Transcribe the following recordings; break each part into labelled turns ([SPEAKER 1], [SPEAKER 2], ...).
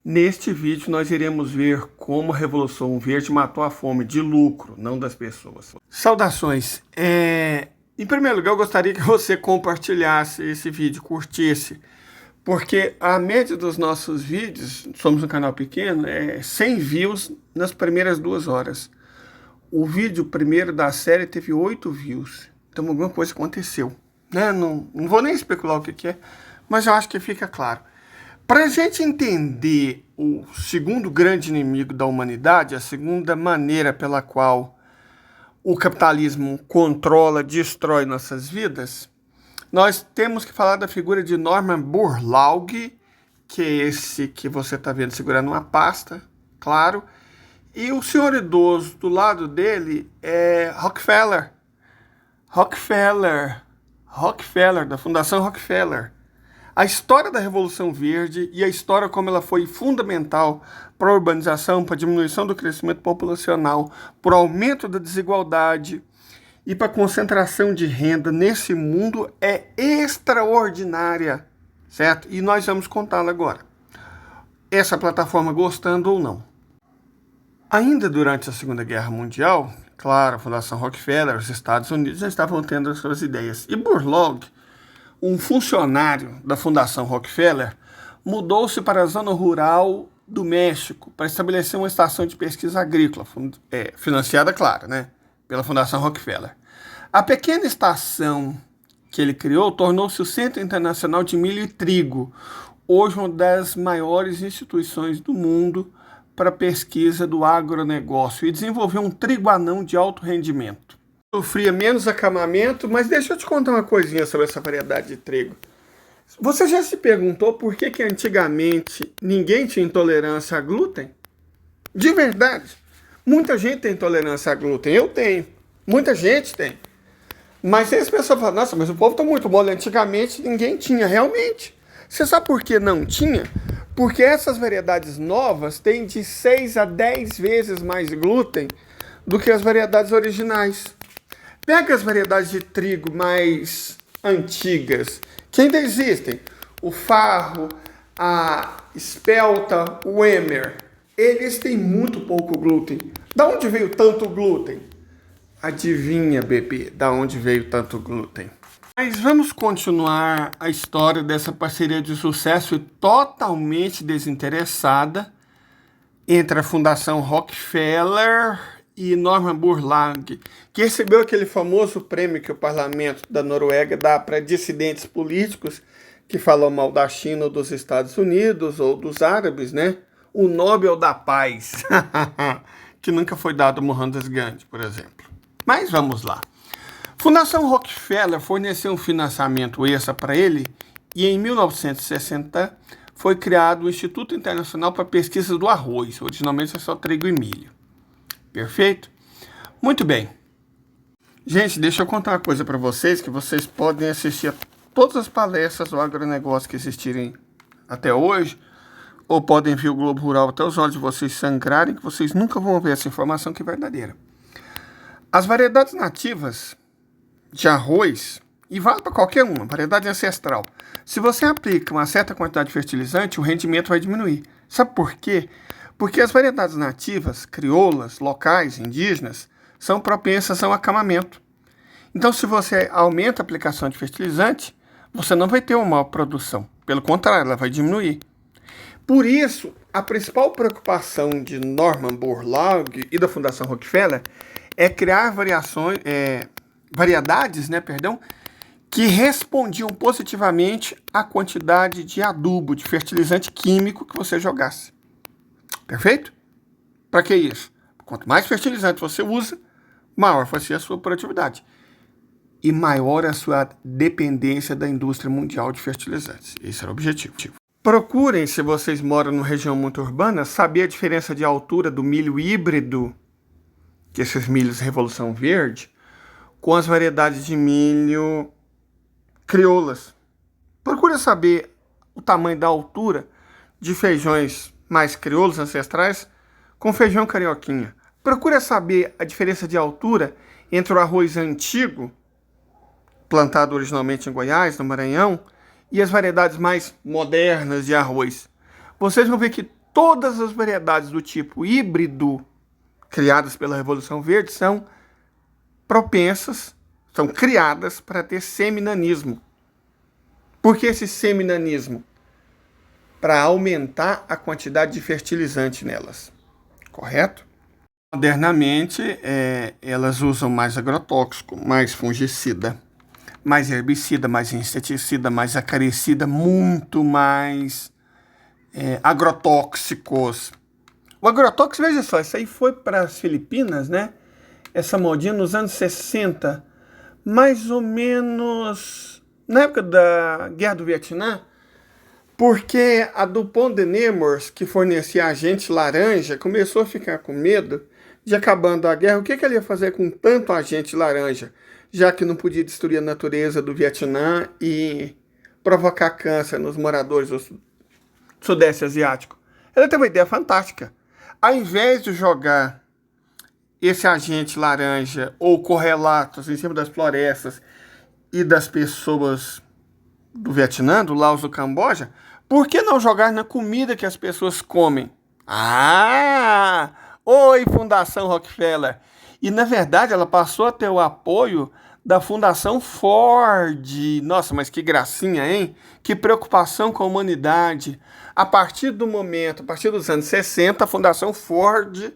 [SPEAKER 1] Neste vídeo nós iremos ver como a Revolução Verde matou a fome de lucro, não das pessoas. Saudações! Em primeiro lugar, eu gostaria que você compartilhasse esse vídeo, curtisse, porque a média dos nossos vídeos, somos um canal pequeno, é 100 views nas primeiras 2 horas. O vídeo primeiro da série teve 8 views, então alguma coisa aconteceu, né? Não vou nem especular o que é, mas eu acho que fica claro. Para a gente entender o segundo grande inimigo da humanidade, a segunda maneira pela qual o capitalismo controla, destrói nossas vidas, nós temos que falar da figura de Norman Borlaug, que é esse que você está vendo segurando uma pasta, claro, e o senhor idoso do lado dele é Rockefeller, da Fundação Rockefeller. A história da Revolução Verde e a história como ela foi fundamental para a urbanização, para a diminuição do crescimento populacional, para o aumento da desigualdade e para a concentração de renda nesse mundo é extraordinária, certo? E nós vamos contá-la agora. Essa plataforma gostando ou não. Ainda durante a Segunda Guerra Mundial, claro, a Fundação Rockefeller, os Estados Unidos já estavam tendo as suas ideias. E Borlaug, um funcionário da Fundação Rockefeller, mudou-se para a zona rural do México para estabelecer uma estação de pesquisa agrícola, financiada, claro, né, pela Fundação Rockefeller. A pequena estação que ele criou tornou-se o Centro Internacional de Milho e Trigo, hoje uma das maiores instituições do mundo para pesquisa do agronegócio, e desenvolveu um trigo anão de alto rendimento. Sofria menos acamamento, mas deixa eu te contar uma coisinha sobre essa variedade de trigo. Você já se perguntou por que antigamente ninguém tinha intolerância a glúten? De verdade. Muita gente tem intolerância a glúten. Eu tenho. Muita gente tem. Mas aí as pessoas falam, nossa, mas o povo está muito mole. Antigamente ninguém tinha, realmente. Você sabe por que não tinha? Porque essas variedades novas têm de 6 a 10 vezes mais glúten do que as variedades originais. Pega as variedades de trigo mais antigas, que ainda existem. O farro, a espelta, o emmer. Eles têm muito pouco glúten. Da onde veio tanto glúten? Adivinha, bebê, da onde veio tanto glúten? Mas vamos continuar a história dessa parceria de sucesso e totalmente desinteressada entre a Fundação Rockefeller e Norman Borlaug, que recebeu aquele famoso prêmio que o parlamento da Noruega dá para dissidentes políticos que falam mal da China ou dos Estados Unidos ou dos árabes, né? O Nobel da Paz, que nunca foi dado a Mohandas Gandhi, por exemplo. Mas vamos lá. Fundação Rockefeller forneceu um financiamento extra para ele e em 1960 foi criado o Instituto Internacional para a Pesquisa do Arroz, originalmente é só trigo e milho. Perfeito? Muito bem. Gente, deixa eu contar uma coisa para vocês, que vocês podem assistir a todas as palestras do agronegócio que existirem até hoje, ou podem ver o Globo Rural até os olhos de vocês sangrarem, que vocês nunca vão ver essa informação que é verdadeira. As variedades nativas de arroz, e vale para qualquer uma, variedade ancestral, se você aplica uma certa quantidade de fertilizante, o rendimento vai diminuir. Sabe por quê? Porque as variedades nativas, crioulas, locais, indígenas, são propensas ao acamamento. Então, se você aumenta a aplicação de fertilizante, você não vai ter uma maior produção. Pelo contrário, ela vai diminuir. Por isso, a principal preocupação de Norman Borlaug e da Fundação Rockefeller é criar variedades, que respondiam positivamente à quantidade de adubo, de fertilizante químico que você jogasse. Perfeito? Para que isso? Quanto mais fertilizante você usa, maior vai ser a sua produtividade. E maior a sua dependência da indústria mundial de fertilizantes. Esse era o objetivo. Procurem, se vocês moram numa região muito urbana, saber a diferença de altura do milho híbrido, que esses milhos Revolução Verde, com as variedades de milho crioulas. Procure saber o tamanho da altura de feijões mais crioulos ancestrais com feijão carioquinha. Procure saber a diferença de altura entre o arroz antigo, plantado originalmente em Goiás, no Maranhão, e as variedades mais modernas de arroz. Vocês vão ver que todas as variedades do tipo híbrido criadas pela Revolução Verde são propensas, são criadas para ter seminanismo. Por que esse seminanismo? Para aumentar a quantidade de fertilizante nelas, correto? Modernamente, elas usam mais agrotóxico, mais fungicida, mais herbicida, mais inseticida, mais acaricida, muito mais agrotóxicos. O agrotóxico, veja só, isso aí foi para as Filipinas, né? Essa modinha nos anos 60, mais ou menos na época da Guerra do Vietnã, porque a DuPont de Nemours, que fornecia agente laranja, começou a ficar com medo de, acabando a guerra, o que ela ia fazer com tanto agente laranja, já que não podia destruir a natureza do Vietnã e provocar câncer nos moradores do Sudeste Asiático. Ela teve uma ideia fantástica. Ao invés de jogar esse agente laranja ou correlatos em cima das florestas e das pessoas do Vietnã, do Laos, do Camboja, por que não jogar na comida que as pessoas comem? Ah! Oi, Fundação Rockefeller! E, na verdade, ela passou a ter o apoio da Fundação Ford. Nossa, mas que gracinha, hein? Que preocupação com a humanidade. A partir dos anos 60, a Fundação Ford,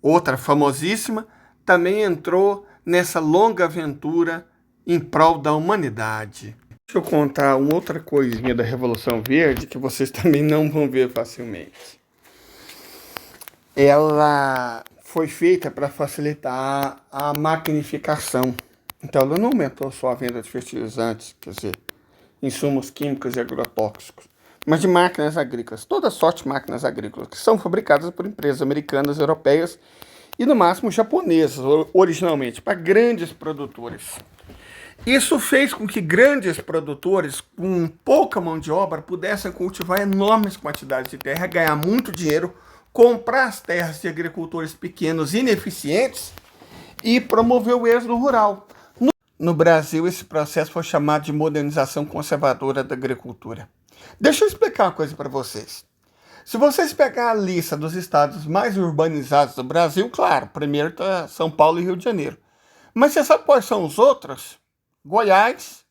[SPEAKER 1] outra famosíssima, também entrou nessa longa aventura em prol da humanidade. Deixa eu contar uma outra coisinha da Revolução Verde que vocês também não vão ver facilmente. Ela foi feita para facilitar a maquinificação. Então, ela não aumentou só a venda de fertilizantes, quer dizer, insumos químicos e agrotóxicos, mas de máquinas agrícolas, toda sorte de máquinas agrícolas, que são fabricadas por empresas americanas, europeias e, no máximo, japonesas, originalmente, para grandes produtores. Isso fez com que grandes produtores, com pouca mão de obra, pudessem cultivar enormes quantidades de terra, ganhar muito dinheiro, comprar as terras de agricultores pequenos ineficientes e promover o êxodo rural. No Brasil, esse processo foi chamado de modernização conservadora da agricultura. Deixa eu explicar uma coisa para vocês. Se vocês pegar a lista dos estados mais urbanizados do Brasil, claro, primeiro está São Paulo e Rio de Janeiro. Mas você sabe quais são os outros? Goiás,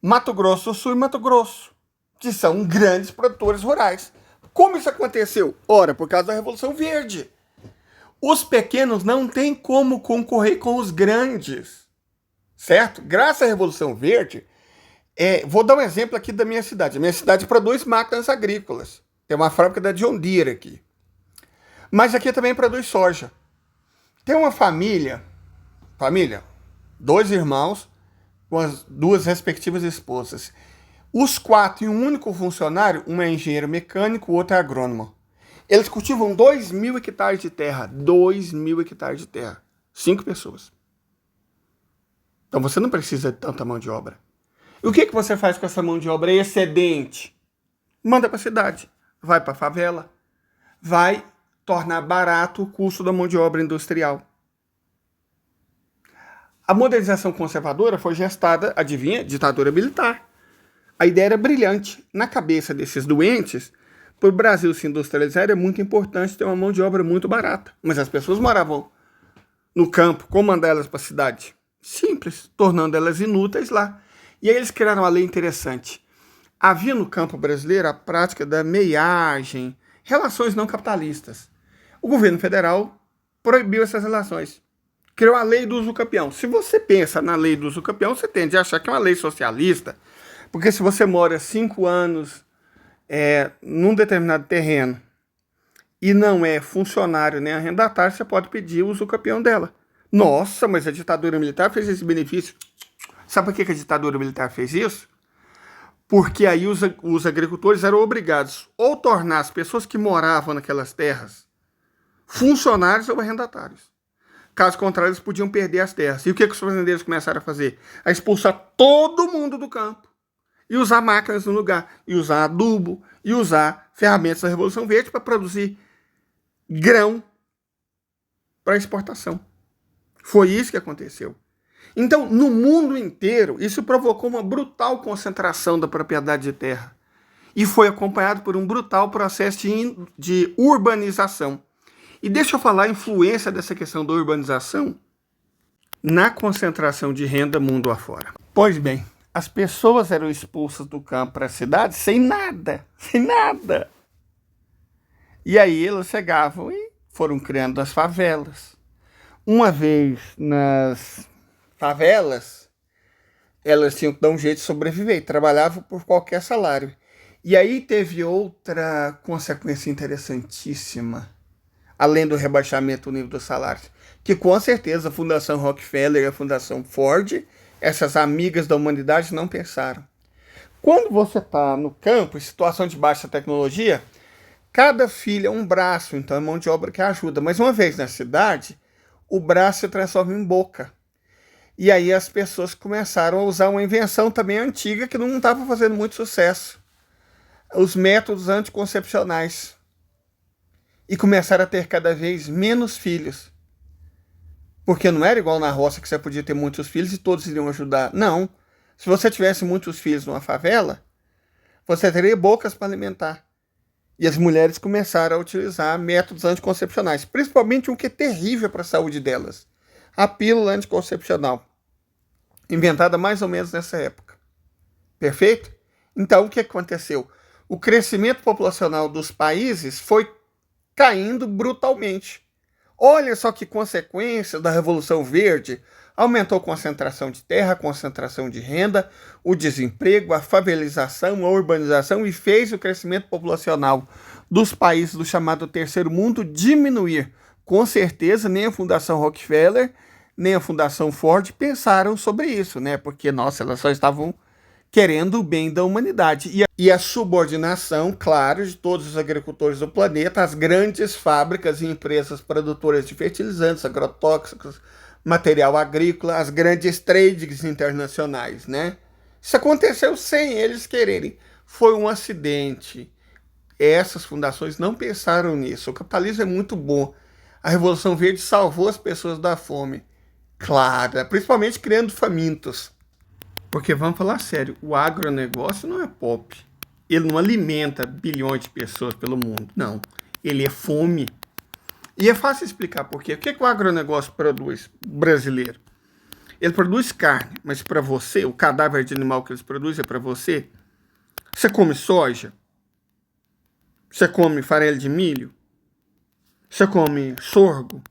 [SPEAKER 1] Mato Grosso do Sul e Mato Grosso, que são grandes produtores rurais. Como isso aconteceu? Ora, por causa da Revolução Verde. Os pequenos não têm como concorrer com os grandes, certo? Graças à Revolução Verde, vou dar um exemplo aqui da minha cidade. A minha cidade produz máquinas agrícolas. Tem uma fábrica da John Deere aqui. Mas aqui também produz soja. Tem uma família, 2 irmãos, com as 2 respectivas esposas. Os 4 e um único funcionário, um é engenheiro mecânico, o outro é agrônomo. Eles cultivam 2.000 hectares de terra. 2.000 hectares de terra. 5 pessoas. Então você não precisa de tanta mão de obra. E o que você faz com essa mão de obra excedente? Manda para a cidade. Vai para a favela. Vai tornar barato o custo da mão de obra industrial. A modernização conservadora foi gestada, adivinha, ditadura militar. A ideia era brilhante. Na cabeça desses doentes, para o Brasil se industrializar, era muito importante ter uma mão de obra muito barata. Mas as pessoas moravam no campo. Como mandar elas para a cidade? Simples, tornando elas inúteis lá. E aí eles criaram uma lei interessante. Havia no campo brasileiro a prática da meiagem, relações não capitalistas. O governo federal proibiu essas relações. Criou a lei do usucapião. Se você pensa na lei do usucapião, você tende a achar que é uma lei socialista, porque se você mora 5 anos num determinado terreno e não é funcionário nem arrendatário, você pode pedir o usucapião dela. Nossa, mas a ditadura militar fez esse benefício. Sabe por que a ditadura militar fez isso? Porque aí os agricultores eram obrigados ou tornar as pessoas que moravam naquelas terras funcionários ou arrendatários. Caso contrário, eles podiam perder as terras. E o que os fazendeiros começaram a fazer? A expulsar todo mundo do campo. E usar máquinas no lugar. E usar adubo. E usar ferramentas da Revolução Verde para produzir grão para exportação. Foi isso que aconteceu. Então, no mundo inteiro, isso provocou uma brutal concentração da propriedade de terra. e foi acompanhado por um brutal processo de urbanização. E deixa eu falar a influência dessa questão da urbanização na concentração de renda mundo afora. Pois bem, as pessoas eram expulsas do campo para a cidade sem nada, sem nada. E aí elas chegavam e foram criando as favelas. Uma vez nas favelas, elas tinham que dar um jeito de sobreviver, trabalhavam por qualquer salário. E aí teve outra consequência interessantíssima, além do rebaixamento do nível dos salários, que com certeza a Fundação Rockefeller e a Fundação Ford, essas amigas da humanidade, não pensaram. Quando você está no campo, em situação de baixa tecnologia, cada filho é um braço, então é mão de obra que ajuda. Mas uma vez na cidade, o braço se transforma em boca. E aí as pessoas começaram a usar uma invenção também antiga que não estava fazendo muito sucesso. Os métodos anticoncepcionais. E começaram a ter cada vez menos filhos. Porque não era igual na roça que você podia ter muitos filhos e todos iriam ajudar. Não. Se você tivesse muitos filhos numa favela, você teria bocas para alimentar. E as mulheres começaram a utilizar métodos anticoncepcionais, principalmente um que é terrível para a saúde delas. A pílula anticoncepcional, inventada mais ou menos nessa época. Perfeito? Então, o que aconteceu? O crescimento populacional dos países foi caindo brutalmente. Olha só que consequência da Revolução Verde. Aumentou a concentração de terra, a concentração de renda, o desemprego, a favelização, a urbanização e fez o crescimento populacional dos países do chamado Terceiro Mundo diminuir. Com certeza, nem a Fundação Rockefeller, nem a Fundação Ford pensaram sobre isso, né? Porque, nossa, elas só estavam querendo o bem da humanidade. E a subordinação, claro, de todos os agricultores do planeta, às grandes fábricas e empresas produtoras de fertilizantes, agrotóxicos, material agrícola, as grandes trades internacionais, né? Isso aconteceu sem eles quererem. Foi um acidente. Essas fundações não pensaram nisso. O capitalismo é muito bom. A Revolução Verde salvou as pessoas da fome. Claro, principalmente criando famintos. Porque vamos falar sério, o agronegócio não é pop. Ele não alimenta bilhões de pessoas pelo mundo, não. Ele é fome. E é fácil explicar por quê. O que o agronegócio produz brasileiro? Ele produz carne, mas para você, o cadáver de animal que eles produzem é para você? Você come soja? Você come farelo de milho? Você come sorgo?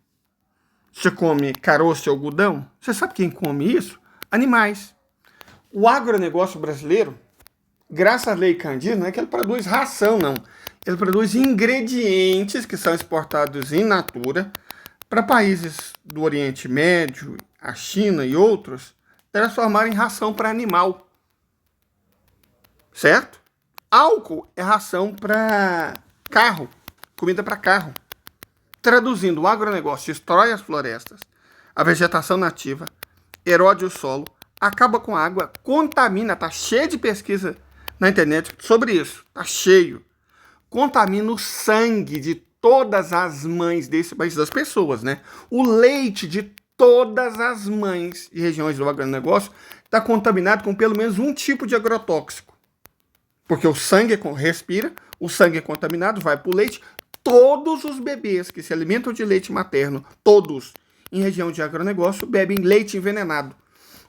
[SPEAKER 1] Você come caroço de algodão? Você sabe quem come isso? Animais. O agronegócio brasileiro, graças à Lei Candir, não é que ele produz ração, não. Ele produz ingredientes que são exportados in natura para países do Oriente Médio, a China e outros, transformarem em ração para animal. Certo? Álcool é ração para carro, comida para carro. Traduzindo, o agronegócio destrói as florestas, a vegetação nativa, erode o solo, acaba com a água, contamina, tá cheio de pesquisa na internet sobre isso, tá cheio. Contamina o sangue de todas as mães desse país, das pessoas, né? O leite de todas as mães de regiões do agronegócio está contaminado com pelo menos um tipo de agrotóxico. Porque o sangue respira, o sangue é contaminado, vai para o leite. Todos os bebês que se alimentam de leite materno, todos, em região de agronegócio, bebem leite envenenado.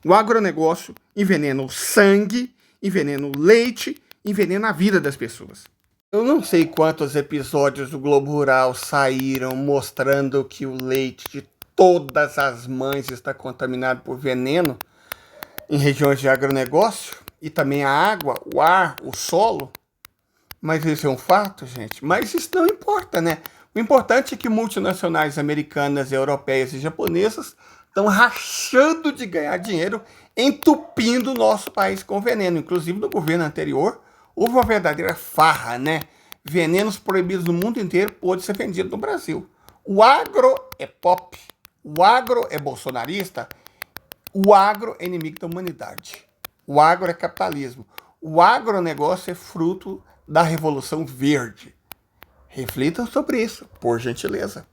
[SPEAKER 1] O agronegócio envenena o sangue, envenena o leite, envenena a vida das pessoas. Eu não sei quantos episódios do Globo Rural saíram mostrando que o leite de todas as mães está contaminado por veneno em regiões de agronegócio, e também a água, o ar, o solo. Mas isso é um fato, gente. Mas isso não importa, né? O importante é que multinacionais americanas, europeias e japonesas estão rachando de ganhar dinheiro, entupindo o nosso país com veneno. Inclusive, no governo anterior, houve uma verdadeira farra, né? Venenos proibidos no mundo inteiro pôde ser vendido no Brasil. O agro é pop. O agro é bolsonarista. O agro é inimigo da humanidade. O agro é capitalismo. O agronegócio é fruto da Revolução Verde. Reflitam sobre isso, por gentileza.